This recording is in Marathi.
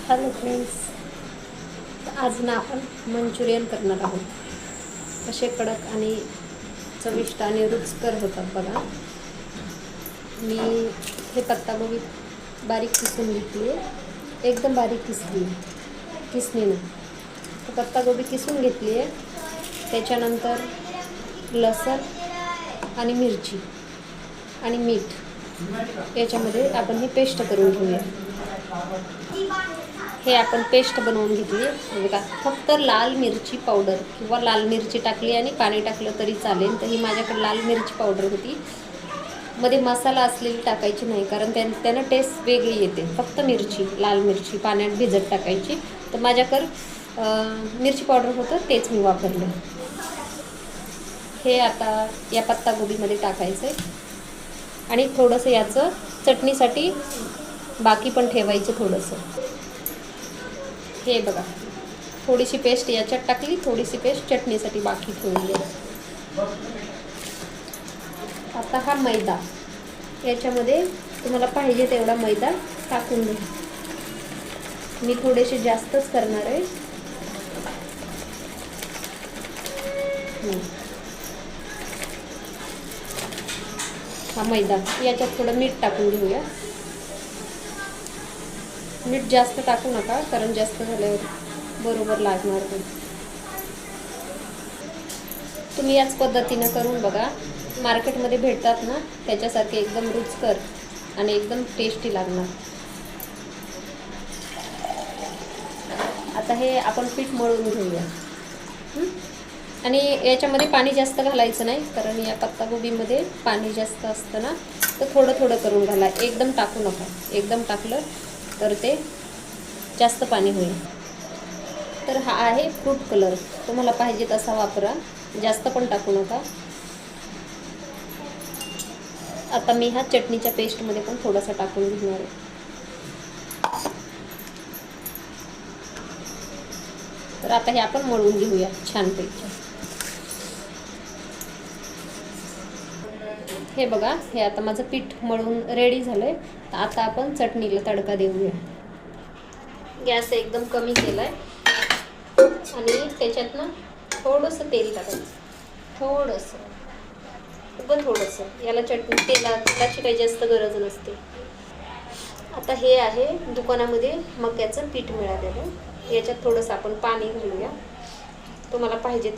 हॅलो फ्रेंड्स, आज ना आपण मंचुरियन करणार आहोत. कसे कडक आणि चविष्ट आणि रुचकर होतात बघा. मी हे पत्तागोबी बारीक किसून घेतली आहे, एकदम बारीक किसणीनं पत्तागोबी किसून घेतली आहे. त्याच्यानंतर लसूण आणि मिरची आणि मीठ याच्यामध्ये आपण ही पेस्ट करून घेऊया. हे आपण पेस्ट बनवून घेतली बघा. फक्त लाल मिरची पावडर किंवा लाल मिरची टाकली आणि पाणी टाकलं तरी चालेल. तर ही माझ्याकडे लाल मिरची पावडर होती. मध्ये मसाला असलेली टाकायची नाही, कारण त्यानं टेस्ट वेगळी येते. फक्त मिरची, लाल मिरची पाण्यात भिजत टाकायची. तर माझ्याकडे मिरची पावडर होतं, तेच मी वापरलं. हे आता या पत्तागोबीमध्ये टाकायचं आहे आणि थोडंसं याचं चटणीसाठी बाकी पण ठेवायचं थोडंसं. हे बघा, थोडीशी पेस्ट याच्यात टाकली, थोडीशी पेस्ट चटणीसाठी बाकी ठेवली. आता हा मैदा, याच्यामध्ये तुम्हाला पाहिजे तेवढा मैदा टाकून घ्या. मी थोडेसे जास्तच करणार आहे. हा मैदा, याच्यात थोडं मीठ टाकून घेऊया. मीठ जास्त टाकू नका, कारण जास्त झाल्यावर बरोबर लागणार नाही. तुम्ही याच पद्धतीनं करून बघा. मार्केटमध्ये भेटतात ना, त्याच्यासारखे एकदम रुचकर आणि एकदम टेस्टी लागणार. आता हे आपण पीठ मळून घेऊया. आणि याच्यामध्ये पाणी जास्त घालायचं नाही, कारण या पत्तागोबीमध्ये पाणी जास्त असतं ना. तर थोडं थोडं करून घाला, एकदम टाकू नका. एकदम टाकलं तर ते जास्त पाणी होईल. तर हा आहे फ्रूट कलर, तुम्हाला पाहिजे तसा वापरा, जास्त पण टाकू नका. आता मी हा चटणीच्या पेस्टमध्ये पण थोडासा टाकून घेणार आहे. तर आता हे आपण मळून घेऊया छानपैकी. हे बघा, हे आता माझं पीठ मळून रेडी झालं आहे. तर आता आपण चटणीला तडका देऊया. गॅस एकदम कमी केला आहे आणि त्याच्यात ना थोडंसं तेल टाकायचं, थोडंसं. याला तेलाची काही जास्त गरज नसते. आता हे आहे दुकानामध्ये मक्याचं पीठ मिळालेलं, याच्यात थोडंसं आपण पाणी घालूया. तुम्हाला पाहिजे